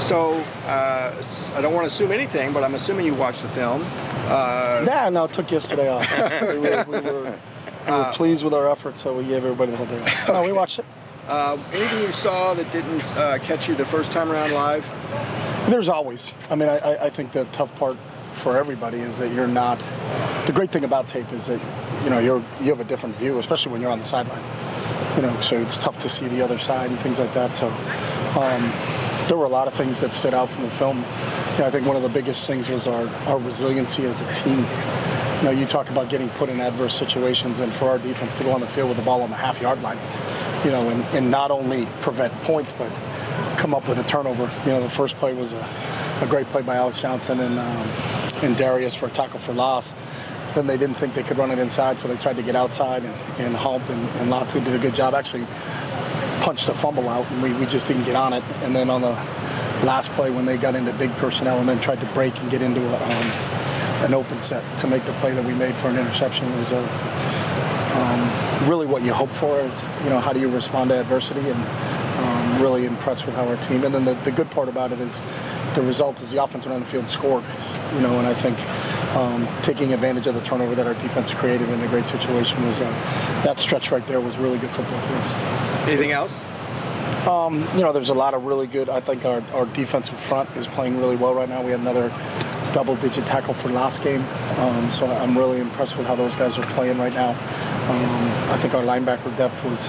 So, I don't want to assume anything, but I'm assuming you watched the film. No, it took yesterday off. we were pleased with our efforts, so we gave everybody the whole day off. No, we watched it. Anything you saw that didn't catch you the first time around live? There's always. I mean, I think the tough part for everybody is that you're not. The great thing about tape is that you have a different view, especially when you're on the sideline. So it's tough to see the other side and things like that. So there were a lot of things that stood out from the film. I think one of the biggest things was our resiliency as a team. You talk about getting put in adverse situations, and for our defense to go on the field with the ball on the half-yard line, and not only prevent points, but come up with a turnover. The first play was a great play by Alex Johnson and Darius for a tackle for loss. Then they didn't think they could run it inside, so they tried to get outside, and Hump and Latu did a good job. Actually punched a fumble out, and we just didn't get on it. And then on the last play, when they got into big personnel and then tried to break and get into an open set to make the play that we made for an interception, was really what you hope for is, how do you respond to adversity, and really impressed with how our team. And then the good part about it is the result is the offense on the field scored, and I think taking advantage of the turnover that our defense created in a great situation was that stretch right there was really good football for us. Anything else? There's a lot of really good. I think our defensive front is playing really well right now. We had another double-digit tackle for last game, so I'm really impressed with how those guys are playing right now. I think our linebacker depth was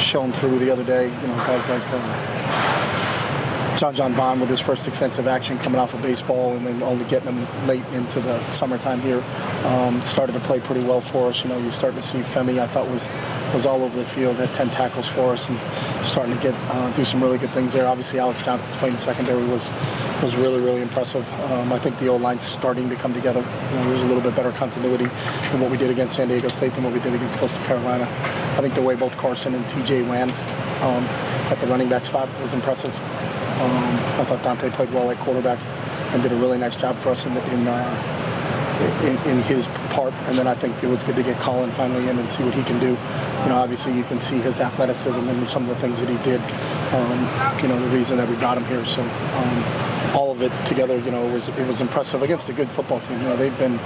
shown through the other day. Guys like John Vaughn with his first extensive action coming off of baseball, and then only getting him late into the summertime here, started to play pretty well for us. You start to see Femi, I thought was all over the field, had 10 tackles for us, and starting to do some really good things there. Obviously, Alex Johnson's playing secondary was really, really impressive. I think the O-line's starting to come together. There's a little bit better continuity than what we did against San Diego State than what we did against Coastal Carolina. I think the way both Carson and TJ ran at the running back spot was impressive. I thought Dante played well at quarterback and did a really nice job for us in his part. And then I think it was good to get Colin finally in and see what he can do. Obviously you can see his athleticism and some of the things that he did. The reason that we got him here. So all of it together, it was impressive against a good football team. They've been,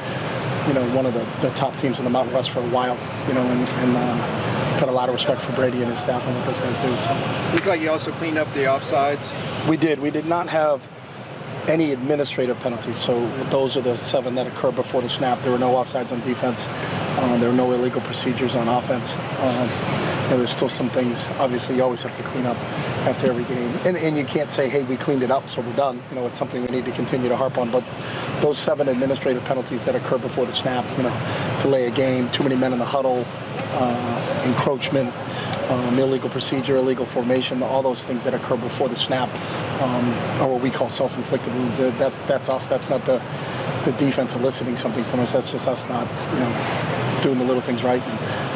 one of the top teams in the Mountain West for a while. And got a lot of respect for Brady and his staff and what those guys do. So. Looked like you also cleaned up the offsides. We did. We did not have any administrative penalties. So those are the 7 that occurred before the snap. There were no offsides on defense. There were no illegal procedures on offense. There's still some things, obviously, you always have to clean up after every game. And you can't say, hey, we cleaned it up, so we're done. It's something we need to continue to harp on. But those 7 administrative penalties that occurred before the snap, delay a game, too many men in the huddle, encroachment, illegal procedure, illegal formation, all those things that occur before the snap are what we call self-inflicted wounds. That's us. That's not the defense eliciting something from us. That's just us not, doing the little things right.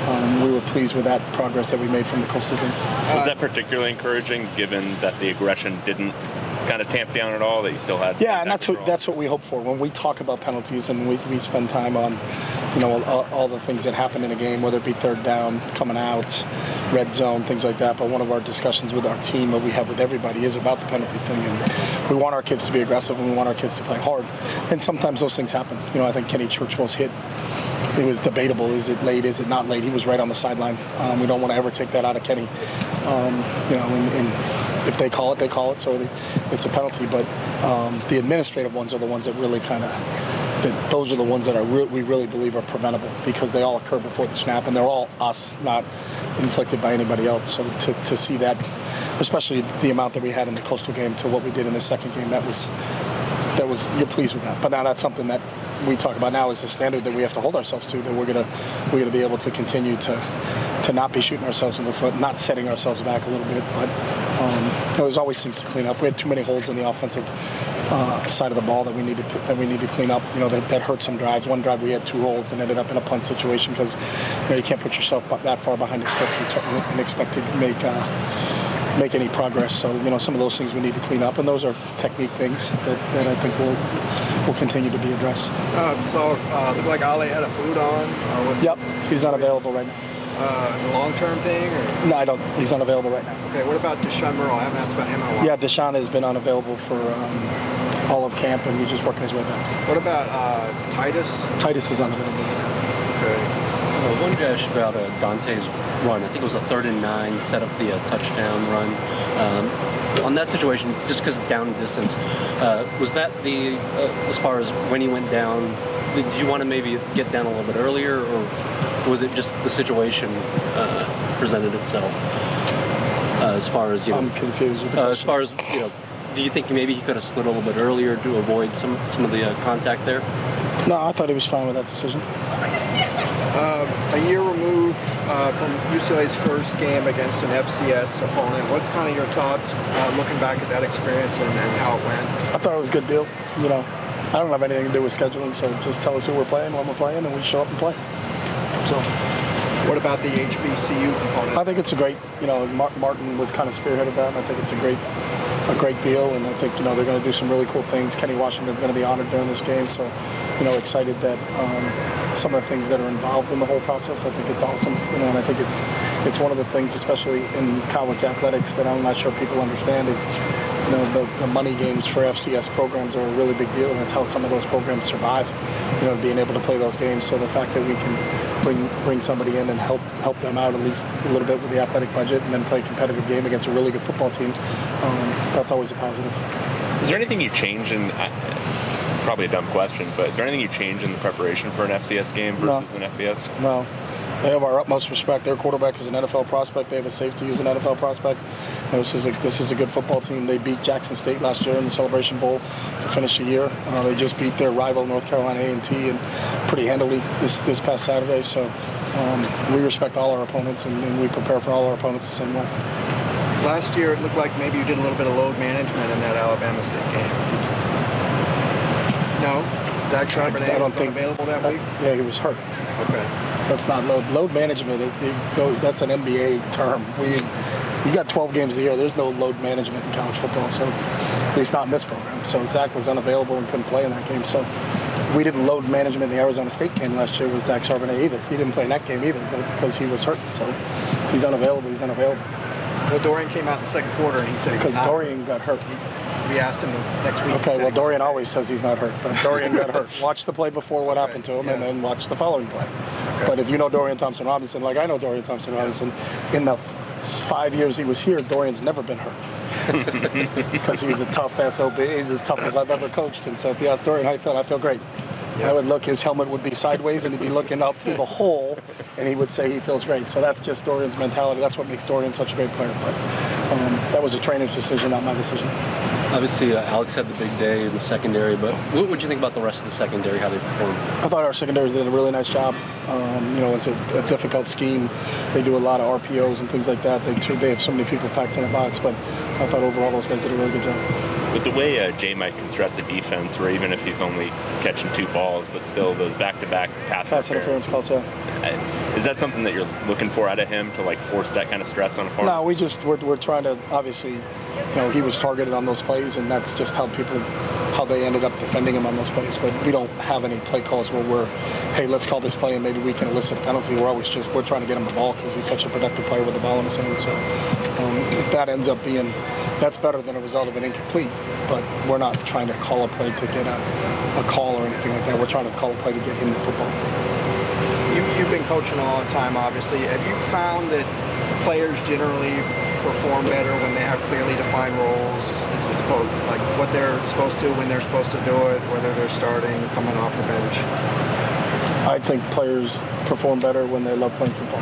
And we were pleased with that progress that we made from the Coastal game. Was that particularly encouraging, given that the aggression didn't kind of tamp down at all, that you still had? Yeah, and that's what we hope for. When we talk about penalties and we spend time on, all the things that happen in a game, whether it be third down, coming out, red zone, things like that. But one of our discussions with our team that we have with everybody is about the penalty thing. And we want our kids to be aggressive and we want our kids to play hard. And sometimes those things happen. I think Kenny Churchwell's hit, it was debatable. Is it late? Is it not late? He was right on the sideline. We don't want to ever take that out of Kenny. And if they call it, they call it. So it's a penalty. But the administrative ones are the ones that really those are the ones that we really believe are preventable, because they all occur before the snap and they're all us, not inflicted by anybody else. So to see that, especially the amount that we had in the Coastal game to what we did in the second game, that was you're pleased with that. But now that's something that we talk about now is the standard that we have to hold ourselves to, that we're gonna be able to continue to not be shooting ourselves in the foot, not setting ourselves back a little bit. But there's always things to clean up. We had too many holes in the offensive side of the ball that we need to clean up. That hurt some drives. One drive we had 2 holes and ended up in a punt situation because you can't put yourself that far behind the sticks and expect to make any progress. So some of those things we need to clean up, and those are technique things that I think will continue to be addressed. So looked like Ali had a boot on. Yep, he's not available right now. a long-term thing? Or? No, I don't. He's unavailable right now. Okay, what about Deshaun Merle? I haven't asked about him in a while. Yeah, Deshaun has been unavailable for all of camp, and he's just working his way back. What about Titus? Titus is unavailable right now. Okay. I wanted to ask about Dante's run. I think it was a 3rd and 9, set up the touchdown run. On that situation, just because down distance, was that the as far as when he went down? Did you want to maybe get down a little bit earlier, or was it just the situation presented itself? As far as I'm confused with the as far as do you think maybe he could have slid a little bit earlier to avoid some of the contact there? No, I thought he was fine with that decision. A year removed from UCLA's first game against an FCS opponent, what's kind of your thoughts looking back at that experience and how it went? I thought it was a good deal. I don't have anything to do with scheduling, so just tell us who we're playing, when we're playing, and we show up and play. So, what about the HBCU component? I think it's a great. Martin was kind of spearheaded that, and I think it's a great deal, and I think they're going to do some really cool things. Kenny Washington's going to be honored during this game, so excited that some of the things that are involved in the whole process. I think it's awesome, and I think it's one of the things, especially in college athletics, that I'm not sure people understand is the money games for FCS programs are a really big deal, and it's how some of those programs survive. Being able to play those games. So the fact that we can bring somebody in and help them out at least a little bit with the athletic budget, and then play a competitive game against a really good football team, that's always a positive. Is there anything you change in? Probably a dumb question, but is there anything you change in the preparation for an FCS game versus an FBS? No. They have our utmost respect. Their quarterback is an NFL prospect. They have a safety who's an NFL prospect. This is a good football team. They beat Jackson State last year in the Celebration Bowl to finish the year. They just beat their rival North Carolina A&T and pretty handily this past Saturday. So we respect all our opponents, and we prepare for all our opponents the same way. Last year, it looked like maybe you did a little bit of load management in that Alabama State game. No? Zach Charbonnet was unavailable that week? Yeah, he was hurt. Okay. So that's not load. Load management, that's an NBA term. You got 12 games a year. There's no load management in college football, so at least not in this program. So Zach was unavailable and couldn't play in that game. So we didn't load management in the Arizona State game last year with Zach Charbonnet either. He didn't play in that game either because he was hurt. So he's unavailable. Well, Dorian came out in the second quarter and he said because Dorian got hurt. We asked him next week. Okay, well, Dorian always says he's not hurt, but Dorian got hurt. Watch the play before what happened to him, and then watch the following play. Okay. But if you know Dorian Thompson-Robinson, like I know Dorian Thompson-Robinson, in the 5 years he was here, Dorian's never been hurt. Because he's a tough SOB. He's as tough as I've ever coached. And so if you ask Dorian how he felt, I feel great. I would look, his helmet would be sideways, and he'd be looking out through the hole, and he would say he feels great. So that's just Dorian's mentality. That's what makes Dorian such a great player. But that was a trainer's decision, not my decision. Obviously, Alex had the big day in the secondary, but what would you think about the rest of the secondary, how they performed? I thought our secondary did a really nice job. It's a difficult scheme. They do a lot of RPOs and things like that. They have so many people packed in a box, but I thought overall those guys did a really good job. With the way Jay might construct a defense, where even if he's only catching 2 balls, but still those back-to-back pass interference calls, yeah. Is that something that you're looking for out of him to force that kind of stress on a corner? No, we're trying to obviously. He was targeted on those plays, and that's just how they ended up defending him on those plays. But we don't have any play calls where we're, hey, let's call this play and maybe we can elicit a penalty. We're trying to get him the ball because he's such a productive player with the ball in his hand. So if that ends up being, that's better than a result of an incomplete. But we're not trying to call a play to get a call or anything like that. We're trying to call a play to get him the football. You've been coaching a long time, obviously. Have you found that players generally perform better when they have clearly defined roles, like what they're supposed to, when they're supposed to do it, whether they're starting or coming off the bench? I think players perform better when they love playing football.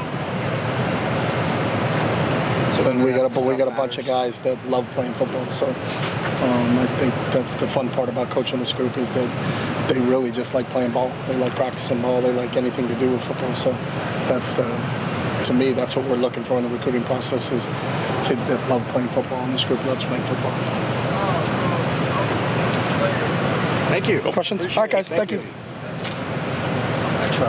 So and we got a bunch of guys that love playing football. So I think that's the fun part about coaching this group is that they really just like playing ball. They like practicing ball. They like anything to do with football. So to me, that's what we're looking for in the recruiting process is kids that love playing football, and this group loves playing football. Thank you. Questions? All right, guys. Thank you.